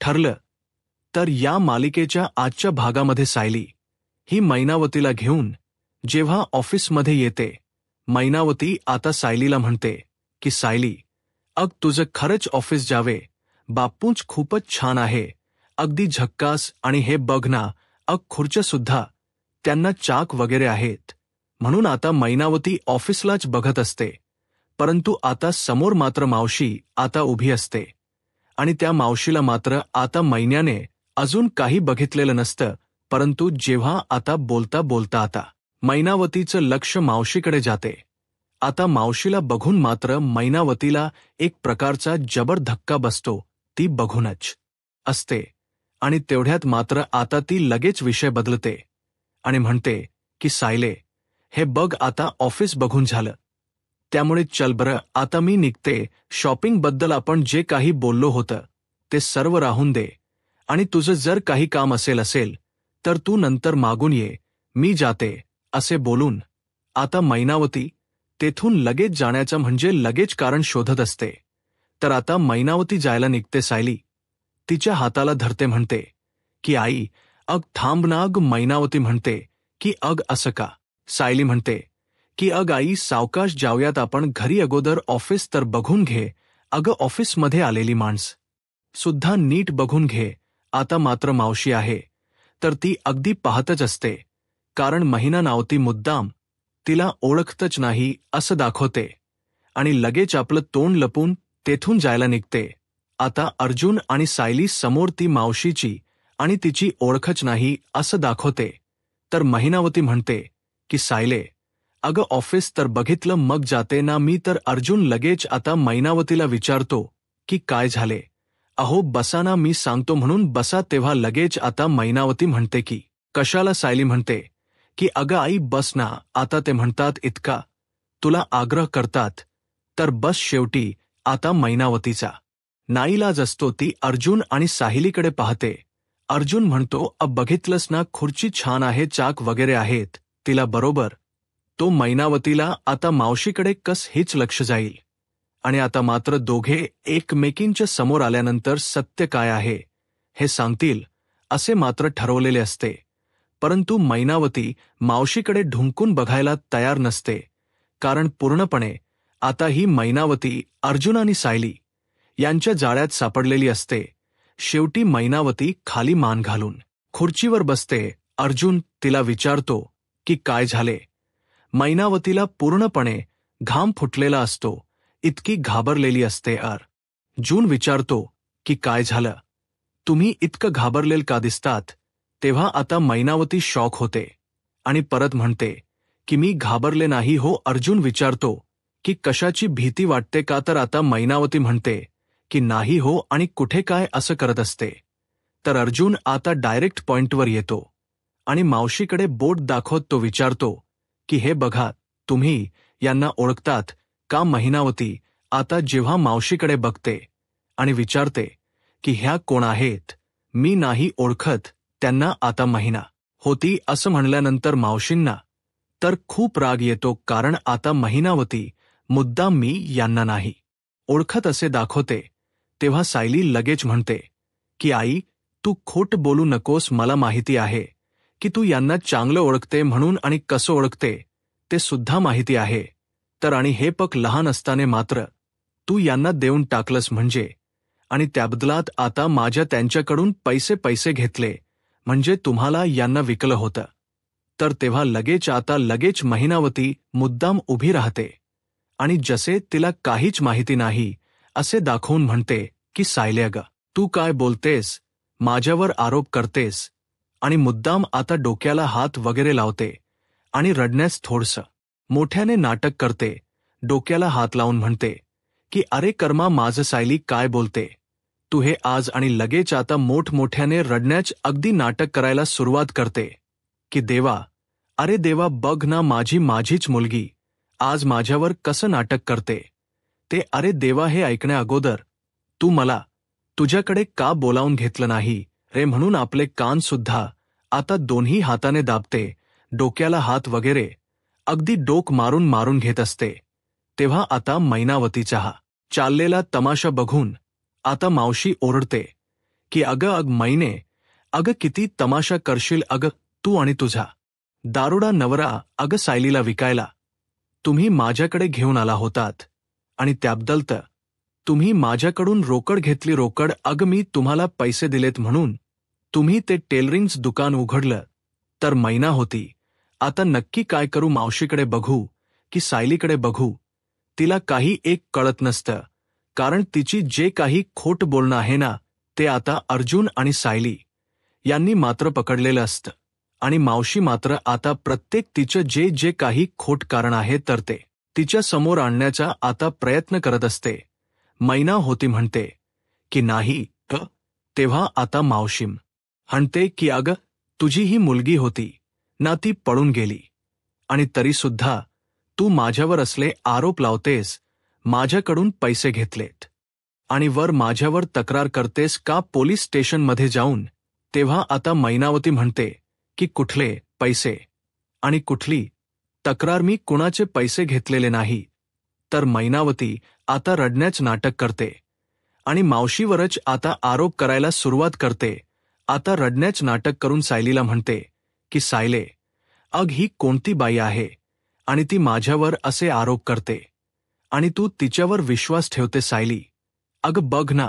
ठरलं. तर या मालिकेच्या आजच्या भागामध्ये सायली ही मैनावतीला घेऊन जेव्हा ऑफिसमध्ये येते, मैनावती आता सायलीला म्हणते की सायली, अग तुझं खरंच ऑफिस जावे, बापूंच खूपच छान आहे, अगदी झक्कास, आणि हे बघ ना, अग खुर्च्या सुद्धा त्यांना चाक वगैरे आहेत. म्हणून आता मैनावती ऑफिसलाच बघत असते, परंतु आता समोर मात्र मावशी आता उभी असते. आणि त्या मावशीला मात्र आता मैन्याने अजून काही बघितलेलं नसतं, परंतु जेव्हा आता बोलता बोलता आता मैनावतीचं लक्ष मावशीकडे जाते. आता मावशीला बघून मात्र मैनावतीला एक प्रकारचा जबर धक्का बसतो, ती बघूनच असते. आणि तेवढ्यात मात्र आता ती लगेच विषय बदलते आणि म्हणते की सायले, हे बघ आता ऑफिस बघून झालं, त्यामुळे चल बरं, आता मी निघते. शॉपिंगबद्दल आपण जे काही बोललो होतं ते सर्व राहून दे, आणि तुझं जर काही काम असेल तर तू नंतर मागून ये, मी जाते. असे बोलून आता मैनावती तेथून लगेच जाण्याचं म्हणजे लगेच कारण शोधत असते. तर आता मैनावती जायला निघते. सायली तिच्या हाताला धरते, म्हणते की आई, अग थांब ना. अग मैनावती म्हणते की अग असं का? सायली म्हणते की अग आई, सावकाश जाऊयात आपण घरी, अगोदर ऑफिस तर बघून घे. अगं ऑफिसमध्ये आलेली माणस सुद्धा नीट बघून घे. आता मात्र मावशी आहे तर ती अगदी पाहतच असते, कारण मैनावती मुद्दाम तिला ओळखतच नाही असं दाखवते आणि लगेच आपलं तोंड लपून तेथून जायला निघते. आता अर्जुन आणि सायली समोर ती मावशीची आणि तिची ओळखच नाही असं दाखवते. तर मैनावती म्हणते की सायले, अगं ऑफिस तर बघितलं मग जाते ना मी. तर अर्जुन लगेच आता मैनावतीला विचारतो की काय झाले? अहो बसा ना, मी सांगतो म्हणून बसा. तेव्हा लगेच आता मैनावती म्हणते की कशाला? सायली म्हणते की अगं आई बस ना. आता ते म्हणतात इतका तुला आग्रह करतात तर बस. शेवटी आता मैनावतीचा नाईलाज असतो. ती अर्जुन आणि सायलीकडे पाहते. अर्जुन म्हणतो, बघितलंस ना, खुर्ची छान आहे, चाक वगैरे आहेत तिला बरोबर. तो मैनावतीला आता मावशीकडे कस हेच लक्ष जाईल. आणि आता मात्र दोघे एकमेकींच्या समोर आल्यानंतर सत्य काय आहे हे सांगतील असे मात्र ठरवलेले असते. परंतु मैनावती मावशीकडे ढुंकून बघायला तयार नसते, कारण पूर्णपणे आता ही मैनावती अर्जुन आणि सायली यांच्या जाळ्यात सापडलेली असते. शेवटी मैनावती खाली मान घालून खुर्चीवर बसते. अर्जुन तिला विचारतो की काय झाले? मैनावतीला पूर्णपणे घाम फुटलेला असतो, इतकी घाबरलेली असते. अर्जुन विचारतो की काय झालं? तुम्ही इतकं घाबरलेल का दिसतात? तेव्हा आता मैनावती शॉक होते आणि परत म्हणते की मी घाबरले नाही हो. अर्जुन विचारतो की कशाची भीती वाटते का? तर आता मैनावती म्हणते की नाही हो. आणि कुठे काय असं करत असते? तर अर्जुन आता डायरेक्ट पॉइंटवर येतो आणि मावशीकडे बोट दाखवत तो विचारतो की हे बघा, तुम्ही यांना ओळखतात का? मैनावती आता जेव्हा मावशीकडे बघते आणि विचारते की ह्या कोण आहेत? मी नाही ओळखत त्यांना. आता महिना होती असं म्हणल्यानंतर मावशींना तर खूप राग येतो, कारण आता मैनावती मुद्दाम मी यांना नाही ओळखत असे दाखवते. तेव्हा सायली लगेच म्हणते की आई, तू खोट बोलू नकोस, मला माहिती आहे की तू यांना चांगलं ओळखते म्हणून, आणि कसं ओळखते ते सुद्धा माहिती आहे. तर आणि हे पक लहान असताना मात्र तू यांना देऊन टाकलंस म्हणजे, आणि त्याबदलात आता माझ्या त्यांच्याकडून पैसे घेतले म्हणजे तुम्हाला यांना विकलं होतं. तर तेव्हा लगेच मैनावती मुद्दाम उभी राहते आणि जसे तिला काहीच माहिती नाही असे दाखवून म्हणते की सायले, अगं तू काय बोलतेस? माझ्यावर आरोप करतेस? आणि मुद्दाम आता डोक्याला हात वगैरे लावते आणि रडण्यास थोडसं मोठ्याने नाटक करते. डोक्याला हात लावून म्हणते की अरे कर्मा माझं. सायली काय बोलते तू हे आज? आणि लगेच आता मोठमोठ्याने रडण्याच अगदी नाटक करायला सुरुवात करते की देवा, अरे देवा, बघ ना, माझीच मुलगी आज माझ्यावर कसं नाटक करते ते. अरे देवा, हे ऐकण्या अगोदर तू मला तुझ्याकडे का बोलावून घेतलं नाही रे? म्हणून आपले कान सुद्धा आता दोन्ही हाताने दाबते, डोक्याला हात वगैरे अगदी डोक मारून घेत असते. तेव्हा आता मैनावतीचा हा चाललेला तमाशा बघून आता मावशी ओरडते की अग मैने, अगं किती तमाशा करशील अगं तू आणि तुझा दारुडा नवरा अगं सायलीला विकायला तुम्ही माझ्याकडे घेऊन आला होतात आणि त्याबद्दल तर तुम्ही माझ्याकडून रोकड घेतली रोकड अगं मी तुम्हाला पैसे दिलेत म्हणून तुम्ही ते टेलरिंगचं दुकान उघडलं तर मैना होती आता नक्की काय करू मावशीकडे बघू की सायलीकडे बघू तिला काही एक कळत नसतं कारण तिची जे काही खोट बोलणं आहे ना ते आता अर्जुन आणि सायली यांनी मात्र पकडलेलं असतं आणि मावशी मात्र आता प्रत्येक तिचं जे जे काही खोट कारण आहे तर ते तिच्या समोर आणण्याचा आता प्रयत्न करत असते मैना होती म्हणते की नाही तेव्हा आता मावशीम म्हणते की अगं तुझी ही मुलगी होती ना ती पळून गेली आणि तरीसुद्धा तू माझ्यावर असले आरोप लावतेस माझ्याकडून पैसे घेतलेत आणि वर माझ्यावर तक्रार करतेस का पोलीस स्टेशनमध्ये जाऊन तेव्हा आता मैनावती म्हणते की कुठले पैसे आणि कुठली तक्रार मी कुणाचे पैसे घेतलेले नाही तर मैनावती आता रडण्याच नाटक करते आणि मावशीवरच आता आरोप करायला सुरुवात करते आता रडण्याच नाटक करून सायलीला म्हणते की सायले अग ही कोणती बाई आहे आणि ती माझ्यावर असे आरोप करते आणि तू तिच्यावर विश्वास ठेवते सायली अग बघ ना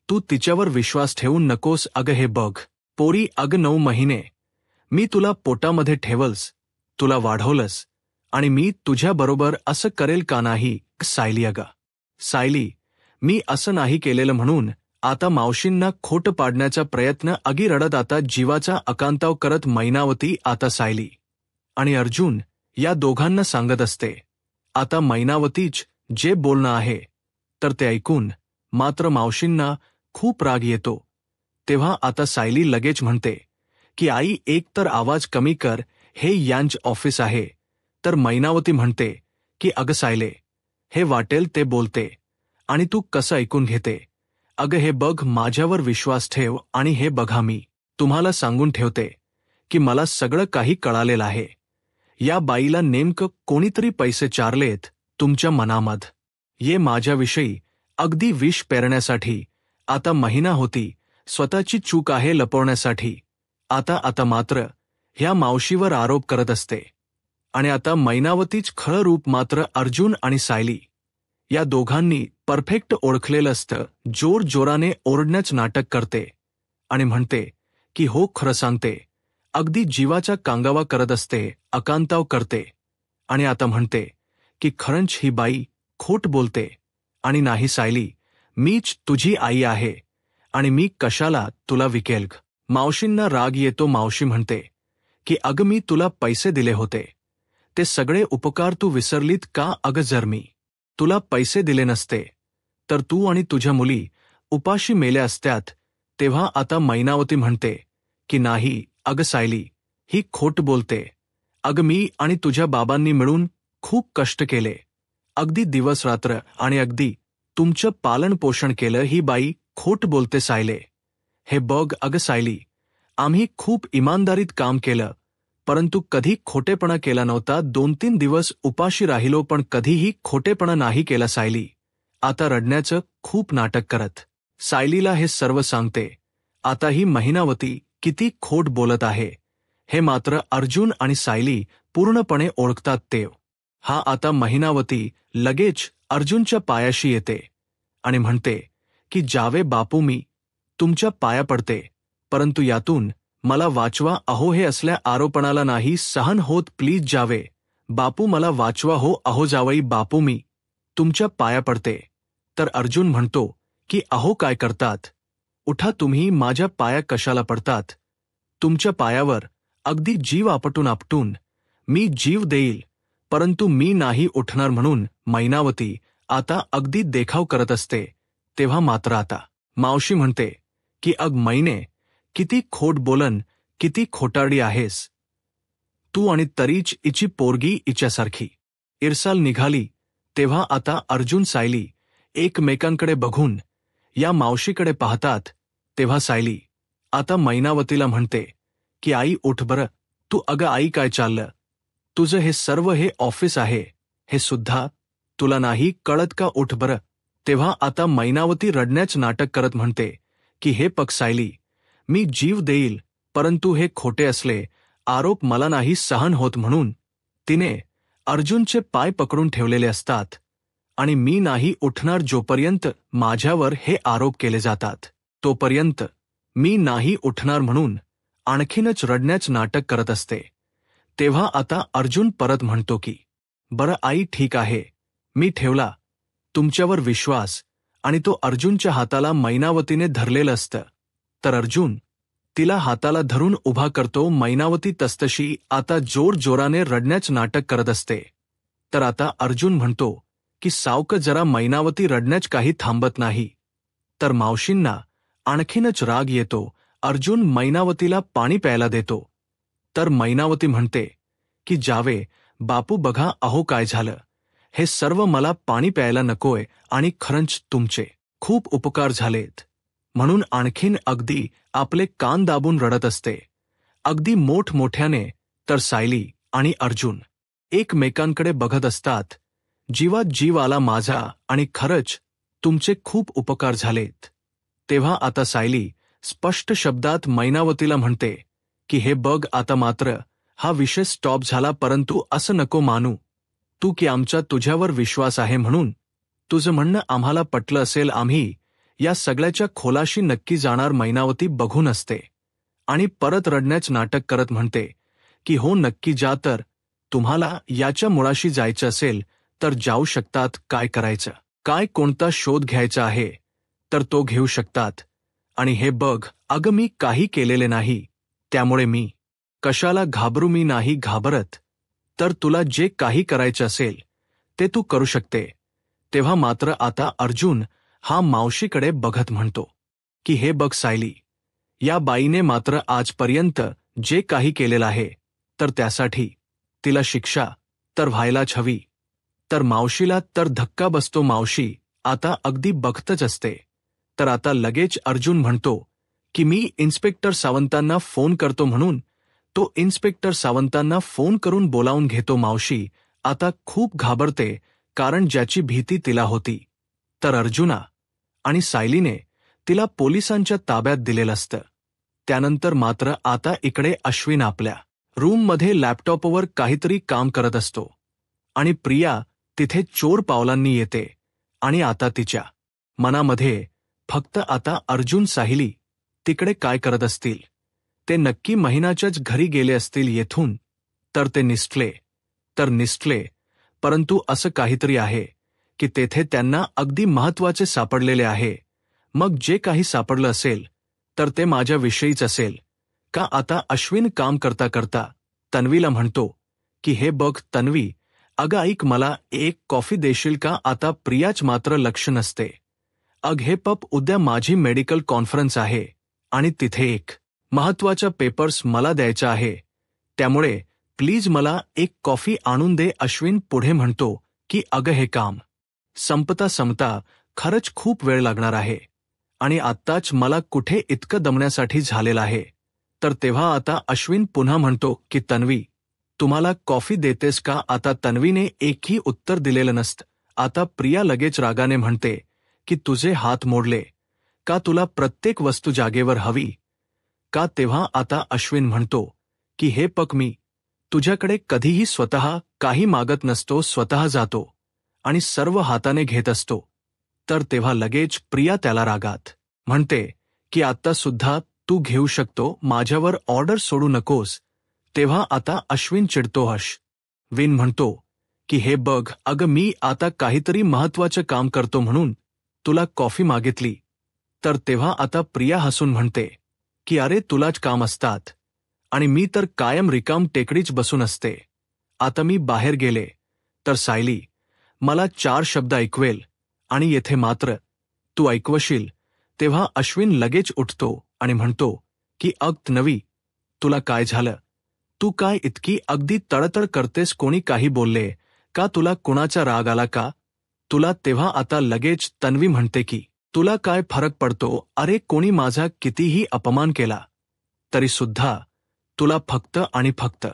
तू तिच्यावर विश्वास ठेवून नकोस अग हे बघ पोरी अग 9 महिने मी तुला पोटामध्ये ठेवलस तुला वाढवलंस आणि मी तुझ्याबरोबर असं करेल का नाही सायली अग सायली मी असं नाही केलेलं म्हणून आता मावशींना खोट पाडण्याचा प्रयत्न अगी रडत आता जीवाचा अकांताव करत मैनावती आता सायली आणि अर्जुन या दोघांना सांगत असते आता मैनावतीच जे बोलणं आहे तर ते ऐकून मात्र मावशींना खूप राग येतो तेव्हा आता सायली लगेच म्हणते की आई एक तर आवाज कमी कर हे यांच ऑफिस आहे तर मैनावती म्हणते की अगं सायले हे वाटेल ते बोलते आणि तू कसं ऐकून घेते अगं हे बघ माझ्यावर विश्वास ठेव आणि हे बघा मी तुम्हाला सांगून ठेवते की मला सगळं काही कळालेलं आहे या बाईला नेमकं कोणीतरी पैसे चारलेत तुमच्या मनामध ये माझ्याविषयी अगदी विष पेरण्यासाठी आता महिना होती स्वतःची चूक आहे लपवण्यासाठी आता मात्र ह्या मावशीवर आरोप करत असते आणि आता मैनावतीच खरं रूप मात्र अर्जुन आणि सायली या दोघांनी परफेक्ट ओळखलेलं असतं जोराने ओरडण्याच नाटक करते आणि म्हणते की हो खरं सांगते अगदी जीवाचा कांगावा करत असते अकांताव करते आणि आता म्हणते की खरंच ही बाई खोट बोलते आणि नाही सायली मीच तुझी आई आहे आणि मी कशाला तुला विकेल मावशींना राग येतो मावशी म्हणते की अगं मी तुला पैसे दिले होते ते सगळे उपकार तू विसरलीत का अगं जर मी तुला पैसे दिले नसते तर तू आणि तुझ्या मुली उपाशी मेल्या असत्यात तेव्हा आता मैनावती म्हणते की नाही अगं सायली ही खोट बोलते अगं मी आणि तुझ्या बाबांनी मिळून खूप कष्ट केले अगदी दिवस रात्र आणि अगदी तुमचं पालन पोषण केलं ही बाई खोट बोलते सायले हे बघ अगं सायली आम्ही खूप इमानदारीत काम केलं परंतु कधी खोटेपणा केला नव्हता 2-3 दिवस उपाशी राहिलो पण कधीही खोटेपणा नाही केला सायली आता रडण्याचं खूप नाटक करत सायलीला हे सर्व सांगते आता ही मैनावती किती खोट बोलत आहे हे मात्र अर्जुन आणि सायली पूर्णपणे ओळखतात तेव हा आता मैनावती लगेच अर्जुनच्या पायाशी येते आणि म्हणते की जावे बापू मी तुमच्या पाया पडते परंतु यातून मला वाचवा अहो हे असल्या आरोपणाला नाही सहन होत प्लीज जावे बापू मला वाचवा हो अहो जावई बापू मी तुमच्या पाया पडते तर अर्जुन म्हणतो की अहो काय करतात उठा तुम्ही माझ्या पाया कशाला पडतात तुमच्या पायावर अगदी जीव आपटून मी जीव देईल परंतु मी नाही उठणार म्हणून मैनावती आता अगदी देखाव करत असते तेव्हा मात्र आता मावशी म्हणते की अग मैने किती खोट बोलन किती खोटारडी आहेस तू आणि तरीच इची पोरगी इच्यासारखी इरसाल निघाली तेव्हा आता अर्जुन सायली एकमेकांकडे बघून या मावशीकडे पाहतात तेव्हा सायली आता मैनावतीला म्हणते की आई उठ बरं तू अगं आई काय चाललं तुझं हे सर्व हे ऑफिस आहे हे सुद्धा तुला नाही कळत का उठ बरं तेव्हा आता मैनावती रडण्याच नाटक करत म्हणते की हे पग सायली, मी जीव देईल, परंतु हे खोटे असले आरोप मला नाही सहन होत म्हणून तिने अर्जुनचे पाय पकडून ठेवलेले असतात आणि मी नाही उठणार जोपर्यंत माझ्यावर हे आरोप केले जातात तोपर्यंत मी नाही उठणार म्हणून आणखीनच रडण्याचं नाटक करत असते. तेव्हा आता अर्जुन परत म्हणतो की बरं आई ठीक आहे, मी ठेवला तुमच्यावर विश्वास, आणि तो अर्जुनच्या हाताला मैनावतीने धरलेलं असतं. तर अर्जुन तिला हाताला धरून उभा करतो. मैनावती तसतशी आता जोरजोराने रडण्याचं नाटक करत असते. तर आता अर्जुन म्हणतो की सावक जरा. मैनावती रडण्याच काही थांबत नाही. तर मावशींना आणखीनच राग येतो. अर्जुन मैनावतीला पाणी प्यायला देतो. तर मैनावती म्हणते की जावे बापू, बघा अहो काय झालं, हे सर्व मला पाणी प्यायला नकोय आणि खरंच तुमचे खूप उपकार झालेत म्हणून आणखीन अगदी आपले कान दाबून रडत असते, अगदी मोठमोठ्याने. तर सायली आणि अर्जुन एकमेकांकडे बघत असतात. जीवात जीव आला माझा आणि खरंच तुमचे खूप उपकार झालेत. तेव्हा आता सायली स्पष्ट शब्दात मैनावतीला म्हणते की हे बघ, आता मात्र हा विषय स्टॉप झाला, परंतु असं नको मानू तू की आमचा तुझ्यावर विश्वास आहे म्हणून. तुझं म्हणणं आम्हाला पटलं असेल, आम्ही या सगळ्याच्या खोलाशी नक्की जाणार. मैनावती बघून असते आणि परत रडण्याचं नाटक करत म्हणते की हो नक्की जा. तर तुम्हाला याच्या मुळाशी जायचं असेल तर जाऊ शकतात. काय करायचं, काय कोणता शोध घ्यायचा आहे तर तो घेऊ शकतात. आणि हे बघ अगं, मी काही केलेले नाही, त्यामुळे मी कशाला घाबरू, मी नाही घाबरत. तर तुला जे काही करायचं असेल ते तू करू शकते. तेव्हा मात्र आता अर्जुन हा मावशीकडे बघत म्हणतो की हे बघ सायली, या बाईने मात्र आजपर्यंत जे काही केलेलं आहे तर त्यासाठी तिला शिक्षा तर व्हायलाच हवी. तर मावशीला तर धक्का बसतो. मावशी आता अगदी बघतच असते. तर आता लगेच अर्जुन म्हणतो की मी इन्स्पेक्टर सावंतांना फोन करतो म्हणून तो इन्स्पेक्टर सावंतांना फोन करून बोलावून घेतो. मावशी आता खूप घाबरते, कारण ज्याची भीती तिला होती तर अर्जुना आणि सायलीने तिला पोलिसांच्या ताब्यात दिलेलं असतं. त्यानंतर मात्र आता इकडे अश्विन आपल्या रूममध्ये लॅपटॉपवर काहीतरी काम करत असतो आणि प्रिया तिथे चोर पावलांनी येते आणि आता तिच्या मनामध्ये फक्त आता अर्जुन सायली तिकडे काय करत असतील, ते नक्की महिनाच्याच घरी गेले असतील येथून. तर ते निसटले, परंतु असं काहीतरी आहे की तेथे त्यांना अगदी महत्वाचे सापडलेले आहे. मग जे काही सापडलं असेल तर ते माझ्याविषयीच असेल का. आता अश्विन काम करता करता तन्वीला म्हणतो की हे बघ तन्वी, अगं ऐक, मला एक कॉफी देशील का. आता प्रियाच मात्र लक्ष नसते. अग हे पप, उद्या माझी मेडिकल कॉन्फरन्स आहे आणि तिथे एक महत्वाचा पेपर्स मला द्यायचा आहे, त्यामुळे प्लीज मला एक कॉफी आणून दे. अश्विन पुढे म्हणतो की अगं हे काम संपता खरंच खूप वेळ लागणार आहे आणि आत्ताच मला कुठे इतकं दमण्यासाठी झालेलं आहे. तर तेव्हा आता अश्विन पुन्हा म्हणतो की तन्वी, तुम्हाला कॉफी देतेस का. आता तन्वीने एकही उत्तर दिलेलं नसतं. आता प्रिया लगेच रागाने म्हणते की तुझे हात मोडले का, तुला प्रत्येक वस्तू जागेवर हवी का. तेव्हा आता अश्विन म्हणतो की हे पक, मी तुझ्याकडे कधीही स्वतः काही मागत नसतो, स्वतः जातो आणि सर्व हाताने घेत असतो. तर तेव्हा लगेच प्रिया त्याला रागात म्हणते की आता सुद्धा तू घेऊ शकतो, माझ्यावर ऑर्डर सोडू नकोस. तेव्हा आता अश्विन चिडतो. अश्विन म्हणतो की हे बघ अगं, मी आता काहीतरी महत्वाचं काम करतो म्हणून तुला कॉफी मागितली. तर तेव्हा आता प्रिया हसून म्हणते की अरे, तुलाच काम असतात आणि मी तर कायम रिकाम टेकडीच बसून असते. आता मी बाहेर गेले तर सायली मला 4 शब्द ऐकवेल आणि येथे मात्र तू ऐकवशील. तेव्हा अश्विन लगेच उठतो आणि म्हणतो की अग तन्वी, तुला काय झालं, तू काय इतकी अगदी तळतळ करतेस. कोणी काही बोलले का, तुला कुणाचा राग आला का तुला. तेव्हा आता लगेच तन्वी म्हणते की तुला काय फरक पडतो, अरे कोणी माझा कितीही अपमान केला तरी सुद्धा तुला फक्त आणि फक्त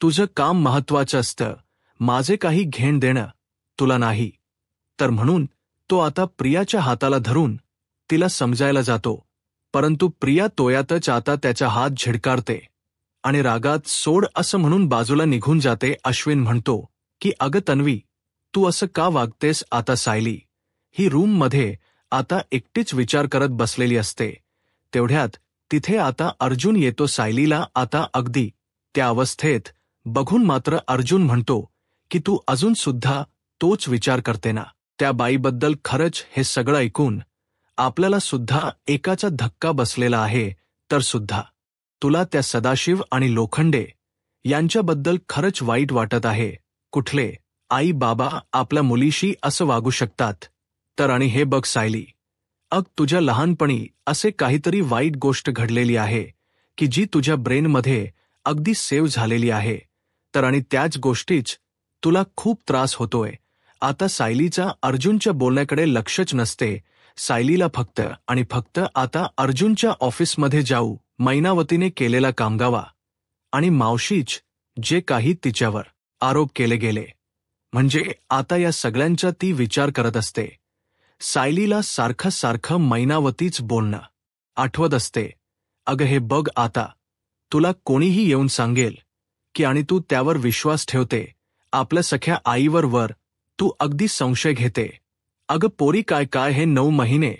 तुझं काम महत्वाचं असतं, माझे काही घेण देणं तुला नाही. तर म्हणून तो आता प्रियाच्या हाताला धरून तिला समजायला जातो परंतु प्रिया तोयातच आता त्याचा हात झिडकारते आणि रागात सोड असं म्हणून बाजूला निघून जाते. अश्विन म्हणतो की अगं तन्वी, तू असं का वागतेस? आता सायली ही रूममध्ये आता एकटीच विचार करत बसलेली असते. तेवढ्यात तिथे आता अर्जुन येतो. सायलीला आता अगदी त्या अवस्थेत बघून मात्र अर्जुन म्हणतो की तू अजून सुद्धा तोच विचार करते ना? त्या बाईबद्दल खरंच हे सगळं ऐकून आपल्याला सुद्धा एकाचा धक्का बसलेला आहे. तर सुद्धा तुला त्या सदाशिव आणि लोखंडे यांच्याबद्दल खरंच वाईट वाटत आहे. कुठले आई बाबा आपल्या मुलीशी असं वागू शकतात? तर आणि हे बघ सायली, तुझ्या लहानपणी असे काहीतरी वाईट गोष्ट घडलेली आहे की जी तुझ्या ब्रेनमध्ये अगदी सेव्ह झालेली आहे. तर आणि त्याच गोष्टीच तुला खूप त्रास होतोय. आता सायलीचा अर्जुनच्या बोलण्याकडे लक्षच नसते. सायलीला फक्त आणि फक्त आता अर्जुनच्या ऑफिसमध्ये जाऊ मैनावतीने केलेला कामगावा आणि मावशीच जे काही तिच्यावर आरोप केले गेले, म्हणजे आता या सगळ्यांचा ती विचार करत असते. सायलीला सारखं सारखं मैनावतीच बोलणं आठवत असते. अगं हे बघ, आता तुला कोणीही येऊन सांगेल की आणि तू त्यावर विश्वास ठेवते. आपल्या सख्या आईवर वर तू अगदी संशय घेते. अगं पोरी, काय काय हे 9 महिने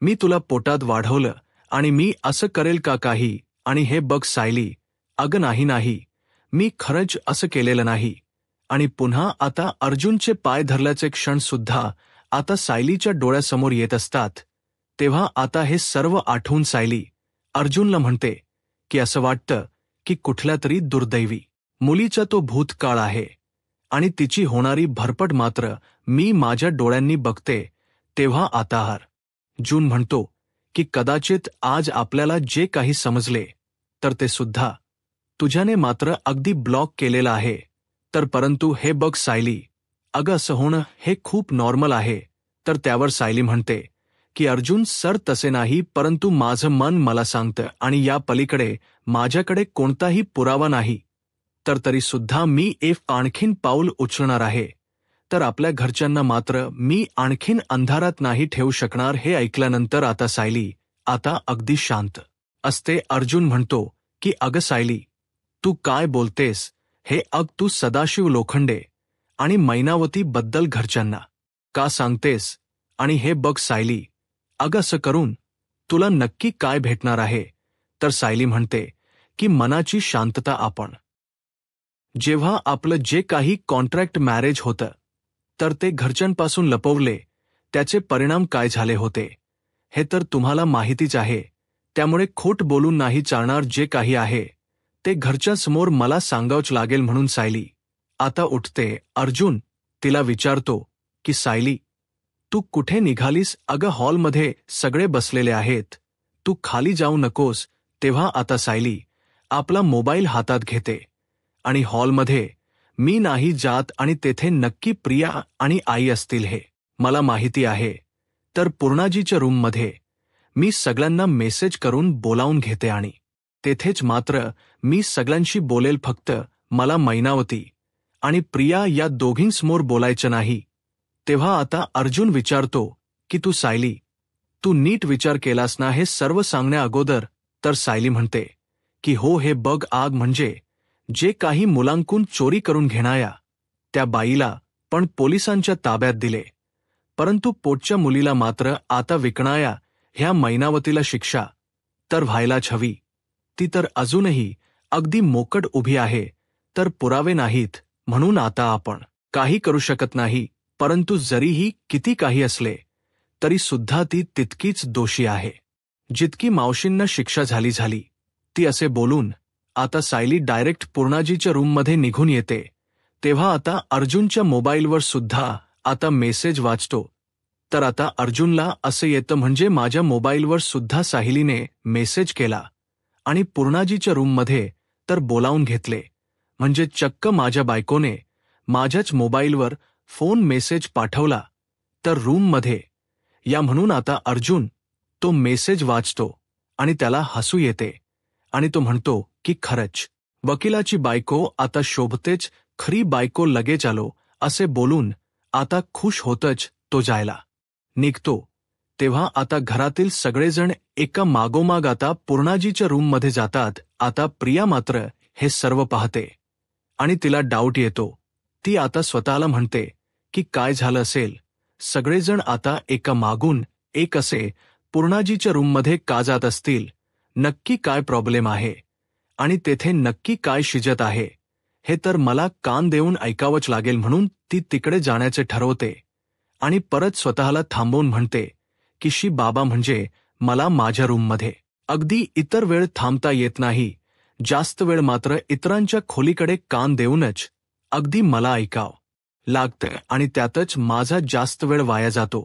मी तुला पोटात वाढवलं आणि मी असं करेल का काही? आणि हे बघ सायली, अगं नाही नाही, मी खरंच असं केलेलं नाही. आणि पुन्हा आता अर्जुनचे पाय धरल्याचे क्षण सुद्धा आता सायलीच्या डोळ्यासमोर येत असतात. तेव्हा आता हे सर्व आठवून सायली अर्जुनला म्हणते की असं वाटतं की कुठल्या तरी दुर्दैवी मुलीचा तो भूतकाळ आहे आणि तिची होणारी भरपट मात्र मी माझ्या डोळ्यांनी बघते. तेव्हा आता अर्जुन म्हणतो की कदाचित आज आपल्याला जे काही समजले तर ते सुद्धा तुझ्याने मात्र अगदी ब्लॉक केलेलं आहे. तर परंतु हे बघ सायली, अगं असं होणं हे खूप नॉर्मल आहे. तर त्यावर सायली म्हणते की अर्जुन सर तसे नाही, परंतु माझं मन मला सांगतं आणि या पलीकडे माझ्याकडे कोणताही पुरावा नाही. तर तरी सुद्धा मी एक आणखीन पाऊल उचलणार आहे. तर आपल्या घरच्यांना मात्र मी आणखीन अंधारात नाही ठेवू शकणार. हे ऐकल्यानंतर आता सायली आता अगदी शांत असते. अर्जुन म्हणतो की अगं सायली, तू काय बोलतेस हे? तू सदाशिव लोखंडे आणि मैनावती बद्दल घरच्यांना का सांगतेस? आणि हे बघ सायली, अगं असं करून तुला नक्की काय भेटणार आहे? तर सायली म्हणते की मनाची शांतता. आपण जेव्हा आपलं जे काही कॉन्ट्रॅक्ट मॅरेज होतं तर ते घरच्यांपासून लपवले, त्याचे परिणाम काय झाले होते हे तर तुम्हाला माहितीच आहे. त्यामुळे खोट बोलून नाही चालणार. जे काही आहे ते घरच्या समोर मला सांगावंच लागेल. म्हणून सायली आता उठते. अर्जुन तिला विचारतो की सायली, तू कुठे निघालीस? अगं हॉलमध्ये सगळे बसलेले आहेत, तू खाली जाऊ नकोस. तेव्हा आता सायली आपला मोबाईल हातात घेते आणि हॉलमध्ये मी नाही जात आणि तेथे नक्की प्रिया आणि आई असतील हे मला माहिती आहे. तर पूर्णाजीच्या रूममध्ये मी सगळ्यांना मेसेज करून बोलावून घेते आणि तेथेच मात्र मी सगळ्यांशी बोलेल. फक्त मला मैनावती आणि प्रिया या दोघींसमोर बोलायचं नाही. तेव्हा आता अर्जुन विचारतो की तू सायली, तू नीट विचार केलास ना हे सर्व सांगण्या अगोदर? तर सायली म्हणते की हो. हे बघ, आग म्हणजे जे काही मुलांकून चोरी करून घेणाऱ्या त्या बाईला पण पोलिसांच्या ताब्यात दिले, परंतु पोटच्या मुलीला मात्र आता विकणाऱ्या ह्या मैनावतीला शिक्षा तर व्हायलाच हवी. ती तर अजूनही अगदी मोकट उभी आहे. तर पुरावे नाहीत म्हणून आता आपण काही करू शकत नाही. परंतु जरीही किती काही असले तरी सुद्धा ती तितकीच दोषी आहे जितकी मावशींना शिक्षा झाली. ती असे बोलून आता सायली डायरेक्ट पूर्णाजीच्या रूममध्ये निघून येते. तेव्हा आता अर्जुनच्या मोबाईलवर सुद्धा आता मेसेज वाचतो. तर आता अर्जुनला असं येतं, म्हणजे माझ्या मोबाईलवर सुद्धा सायलीने मेसेज केला आणि पूर्णाजीच्या रूममध्ये तर बोलावून घेतले. म्हणजे चक्क माझ्या बायकोने माझ्याच मोबाईलवर फोन मेसेज पाठवला तर रूममध्ये या. म्हणून आता अर्जुन तो मेसेज वाचतो आणि त्याला हसू येते आणि तो म्हणतो की खरंच वकिलाची बायको आता शोभतेच, खरी बायको लगेच आलो. असे बोलून आता खुश होतच तो जायला निघतो. तेव्हा आता घरातील सगळेजण एका मागोमाग आता पूर्णाजीच्या रूममध्ये जातात. आता प्रिया मात्र हे सर्व पाहते आणि तिला डाऊट येतो. ती आता स्वतःला म्हणते की काय झालं असेल. सगळेजण आता एका मागून एक असे पूर्णाजीच्या रूममध्ये का जात असतील. नक्की काय प्रॉब्लेम आहे आणि तेथे नक्की काय शिजत आहे हे तर मला कान देऊन ऐकावंच लागेल. म्हणून ती तिकडे जाण्याचे ठरवते आणि परत स्वतःला थांबवून म्हणते की शी बाबा, म्हणजे मला माझ्या रूममध्ये अगदी इतर वेळ थांबता येत नाही. जास्त वेळ मात्र इतरांच्या खोलीकडे कान देऊनच अगदी मला ऐकावं लागतं आणि त्यातच माझा जास्त वेळ वाया जातो.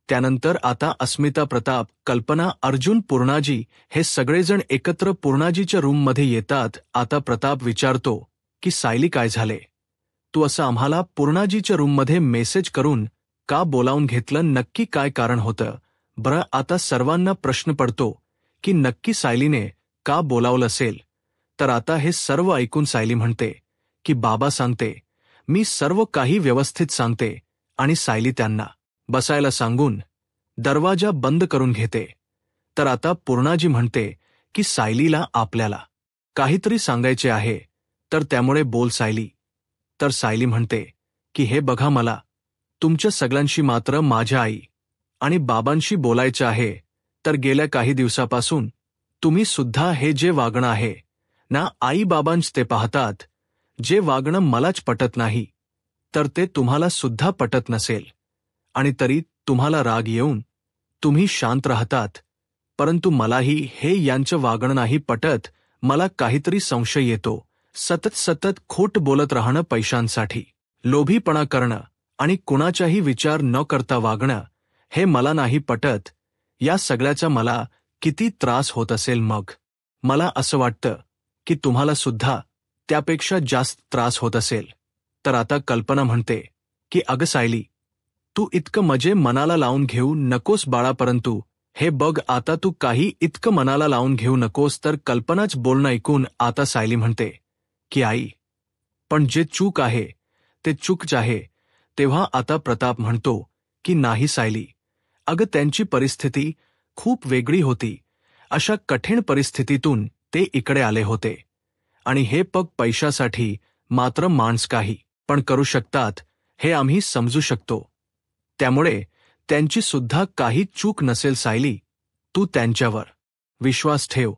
त्यानंतर आता अस्मिता, प्रताप, कल्पना, अर्जुन, पूर्णाजी हे सगळेजण एकत्र पूर्णाजीच्या रूममध्ये येतात. आता प्रताप विचारतो की सायली, काय झाले? तू असं आम्हाला पूर्णाजीच्या रूममध्ये मेसेज करून का बोलावून घेतलं? नक्की काय कारण होतं? बरं, आता सर्वांना प्रश्न पडतो की नक्की सायलीने का बोलावलं असेल. तर आता हे सर्व ऐकून सायली म्हणते की बाबा सांगते, मी सर्व काही व्यवस्थित सांगते. आणि सायली त्यांना बसायला सांगून दरवाजा बंद करून घेते. तर आता पूर्णाजी म्हणते की सायलीला आपल्याला काहीतरी सांगायचे आहे, तर त्यामुळे बोल सायली. तर सायली म्हणते की हे बघा, मला तुमच्या सगळ्यांशी मात्र माझ्या आई आणि बाबांशी बोलायचं आहे. तर गेल्या काही दिवसापासून तुम्ही सुद्धा हे जे वागणं आहे ना, आई बाबांच ते पाहतात. जे वागणं मलाच पटत नाही, तर ते तुम्हाला सुद्धा पटत नसेल आणि तरी तुम्हाला राग येऊन तुम्ही शांत राहतात. परंतु मलाही हे यांचं वागणं नाही पटत. मला काहीतरी संशय येतो. सतत खोट बोलत राहणं, पैशांसाठी लोभीपणा करणं आणि कुणाचाही विचार न करता वागणं, हे मला नाही पटत. या सगळ्याचा मला किती त्रास होत असेल. मग मला असं वाटतं की तुम्हाला सुद्धा त्यापेक्षा जास्त त्रास होत असेल. तर आता कल्पना म्हणते की अगं सायली, तू इतकं मजे मनाला लावून घेऊ नकोस बाळा. परंतु हे बघ, आता तू काही इतकं मनाला लावून घेऊ नकोस. तर कल्पनाच बोलणं ऐकून आता सायली म्हणते की आई, पण जे चूक आहे ते चूकच आहे. तेव्हा आता प्रताप म्हणतो की नाही सायली, अगं त्यांची परिस्थिती खूप वेगळी होती. अशा कठीण परिस्थितीतून ते इकडे आले होते आणि हे पैशासाठी मात्र माणसं काही पण करू शकतात, हे आम्ही समजू शकतो. त्यामुळे त्यांची सुद्धा काही चूक नसेल सायली, तू त्यांच्यावर विश्वास ठेव.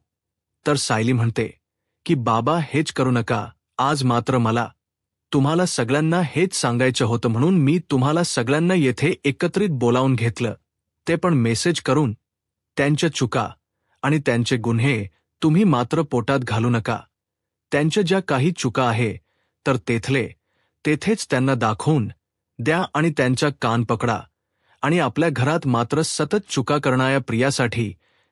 तर सायली म्हणते की बाबा, हेच करू नका. आज मात्र मला तुम्हाला सगळ्यांना हेच सांगायचं होतं, म्हणून मी तुम्हाला सगळ्यांना येथे एकत्रित बोलावून घेतलं. ते पण मेसेज करून. त्यांच्या चुका आणि त्यांचे गुन्हे तुम्ही मात्र पोटात घालू नका. त्यांच्या ज्या काही चुका आहे तर तेथेच त्यांना दाखवून द्या आणि त्यांचा कान पकडा. आणि आपल्या घरात मात्र सतत चुका करणाऱ्या प्रियासाठी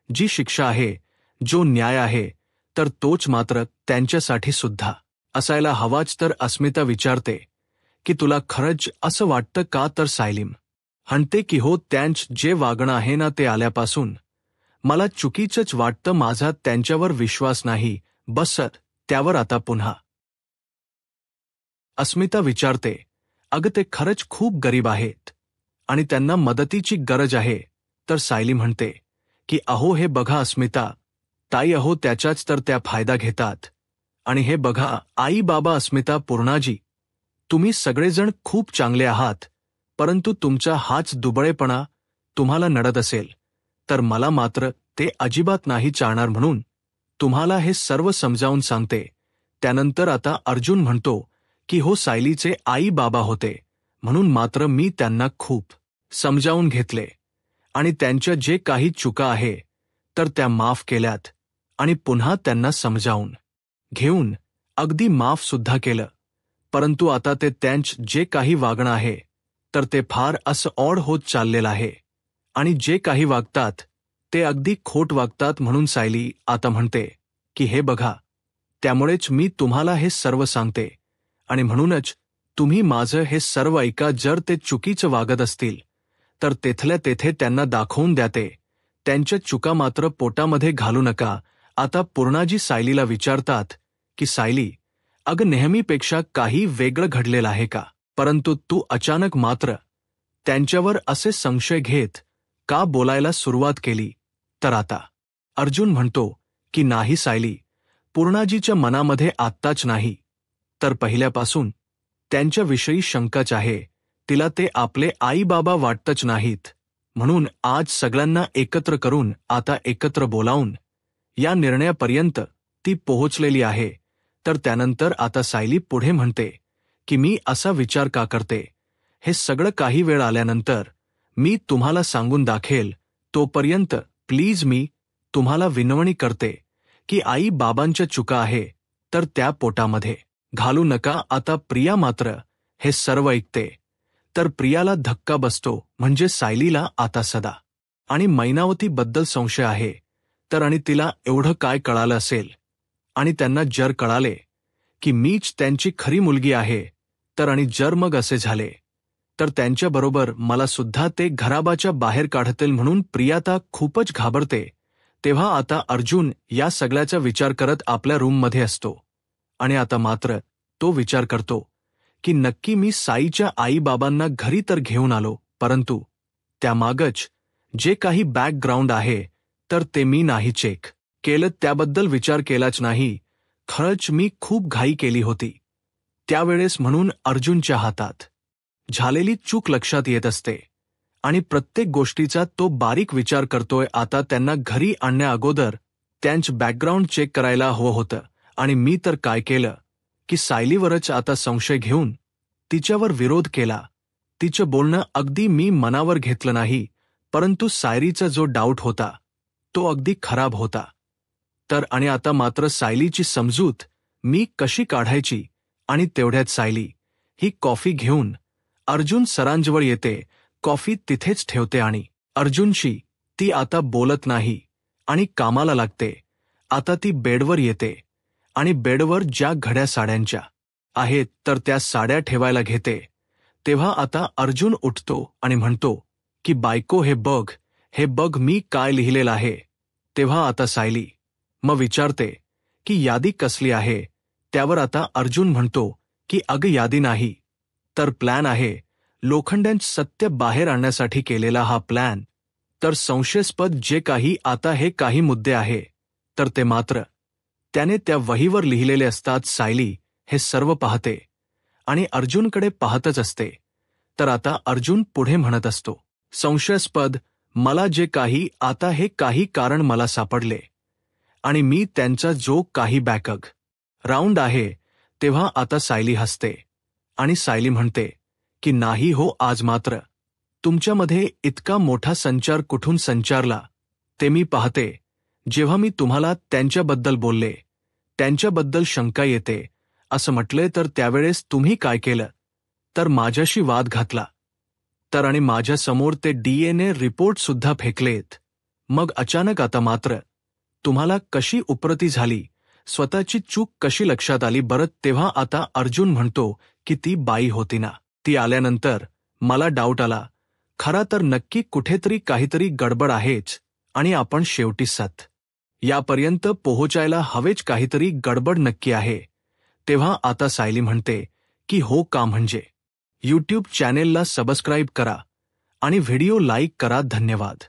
जी शिक्षा आहे, जो न्याय आहे, तर तोच मात्र त्यांच्यासाठी सुद्धा असायला हवाच. तर अस्मिता विचारते की तुला खरंच असं वाटतं का? तर सायलीम म्हणते की हो, त्यांचं जे वागणं आहे ना, ते आल्यापासून मला चुकीचंच वाटतं. माझा त्यांच्यावर विश्वास नाही बसत. त्यावर आता पुन्हा अस्मिता विचारते, अगं ते खरंच खूप गरीब आहेत आणि त्यांना मदतीची गरज आहे. तर सायली म्हणते की अहो हे बघा अस्मिता ताई, अहो त्याच्याच तर त्या फायदा घेतात. आणि हे बघा आई बाबा, अस्मिता, पूर्णाजी, तुम्ही सगळेजण खूप चांगले आहात. परंतु तुमचा हाच दुबळेपणा तुम्हाला नडत असेल तर मला मात्र ते अजिबात नाही चालणार. म्हणून तुम्हाला हे सर्व समजावून सांगते. त्यानंतर आता अर्जुन म्हणतो की हो, सायलीचे आई बाबा होते म्हणून मात्र मी त्यांना खूप समजावून घेतले आणि त्यांच्या जे काही चुका आहे तर त्या माफ केल्यात आणि पुन्हा त्यांना समजावून घेऊन अगदी माफ सुद्धा केलं. परंतु आता ते त्यांचं जे काही वागणं आहे तर ते फार असं ऑड होत चाललेलं आहे आणि जे काही वागतात ते अगदी खोट वागतात. म्हणून सायली आता म्हणते की हे बघा, त्यामुळेच मी तुम्हाला हे सर्व सांगते आणि म्हणूनच तुम्ही माझं हे सर्व ऐका. जर ते चुकीचं वागत असतील तर तेथल्या तेथे त्यांना दाखवून द्या. त्यांच्या चुका मात्र पोटामध्ये घालू नका. आता पूर्णाजी सायलीला विचारतात की सायली, अगं नेहमीपेक्षा काही वेगळं घडलेलं आहे का? परंतु तू अचानक मात्र त्यांच्यावर असे संशय घेत का बोलायला सुरुवात केली तर आता अर्जुन म्हणतो की नाही सायली, पूर्णाजीच्या मनामध्ये आत्ताच नाही तर पहिल्यापासून त्यांच्याविषयी शंकाच आहे. तिला ते आपले आई बाबा वाटतच नाहीत, म्हणून आज सगळ्यांना एकत्र करून आता एकत्र बोलावून या निर्णयापर्यंत ती पोहोचलेली आहे. तर त्यानंतर आता सायली पुढे म्हणते की मी असा विचार का करते हे सगळं काही वेळ आल्यानंतर मी तुम्हाला सांगून दाखेल. तोपर्यंत प्लीज मी तुम्हाला विनवणी करते की आई बाबांच्या चुका आहे तर त्या पोटामध्ये घालू नका. आता प्रिया मात्र हे सर्व ऐकते तर प्रियाला धक्का बसतो. म्हणजे सायलीला आता सदा आणि मैनावतीबद्दल संशय आहे तर आणि तिला एवढं काय कळालं असेल आणि त्यांना जर कळाले की मीच त्यांची खरी मुलगी आहे तर आणि जर मग असे झाले तर त्यांच्याबरोबर मला सुद्धा ते घराबाच्या बाहेर काढतील, म्हणून प्रियाता खूपच घाबरते. तेव्हा आता अर्जुन या सगळ्याचा विचार करत आपल्या रूममध्ये असतो आणि आता मात्र तो विचार करतो की नक्की मी साईच्या आईबाबांना घरी तर घेऊन आलो, परंतु त्यामागच जे काही बॅकग्राऊंड आहे तर ते मी नाही चेक केलं, त्याबद्दल विचार केलाच नाही. खरंच मी खूप घाई केली होती त्यावेळेस, म्हणून अर्जुनच्या हातात झालेली चूक लक्षात येत असते आणि प्रत्येक गोष्टीचा तो बारीक विचार करतोय. आता त्यांना घरी आणण्या अगोदर त्यांचं बॅकग्राऊंड चेक करायला हवं होतं आणि मी तर काय केलं की सायलीवरच आता संशय घेऊन तिच्यावर विरोध केला. तिचं बोलणं अगदी मी मनावर घेतलं नाही, परंतु सायलीचा जो डाऊट होता तो अगदी खराब होता. तर आणि आता मात्र सायलीची समजूत मी कशी काढायची आणि तेवढ्यात सायली ही कॉफी घेऊन अर्जुन सरांजवळ येते. कॉफी तिथेच ठेवते आणि अर्जुनशी ती आता बोलत नाही आणि कामाला लागते. आता ती बेडवर येते आणि बेडवर ज्या घड्या साड्यांच्या आहेत तर त्या साड्या ठेवायला घेते. तेव्हा आता अर्जुन उठतो आणि म्हणतो की बायको हे बघ मी काय लिहिलेलं आहे. तेव्हा आता सायली मग विचारते की यादी कसली आहे. त्यावर आता अर्जुन म्हणतो की अगं यादी नाही तर प्लॅन आहे, लोखंडांचं सत्य बाहेर आणण्यासाठी केलेला हा प्लॅन. तर संशयास्पद जे काही आता हे काही मुद्दे आहे तर ते मात्र त्याने त्या वहीवर लिहिलेले असतात. सायली हे सर्व पाहते आणि अर्जुनकडे पाहतच असते. तर आता अर्जुन पुढे म्हणत असतो, संशयास्पद मला जे काही आता हे काही कारण मला सापडले आणि मी त्यांचा जो काही बॅकअप राऊंड आहे. तेव्हा आता सायली हसते आणि सायली म्हणते की नाही हो, आज मात्र तुमच्यामध्ये इतका मोठा संचार कुठून संचारला ते मी पाहते. जेव्हा मी तुम्हाला त्यांच्याबद्दल बोलले, त्यांच्याबद्दल शंका येते असं म्हटले तर त्यावेळेस तुम्ही काय केलं तर माझ्याशी वाद घातला तर आणि माझ्यासमोर ते DNA रिपोर्ट सुद्धा फेकलेत. मग अचानक आता मात्र तुम्हाला कशी उपरती झाली, स्वतःची चूक कशी लक्षात आली बरं. तेव्हा आता अर्जुन म्हणतो की ती बाई होती ना, ती आल्यानंतर मला डाऊट आला. खरा तर नक्की कुठेतरी काहीतरी गडबड आहेच आणि आपण शेवटी यापर्यंत पोहोचायला हवेच, काहीतरी गडबड नक्की आहे. तेव्हा आता सायली म्हणते की हो का, म्हणजे यूट्यूब चॅनेलला सबस्क्राईब करा आणि व्हिडिओ लाईक करा. धन्यवाद.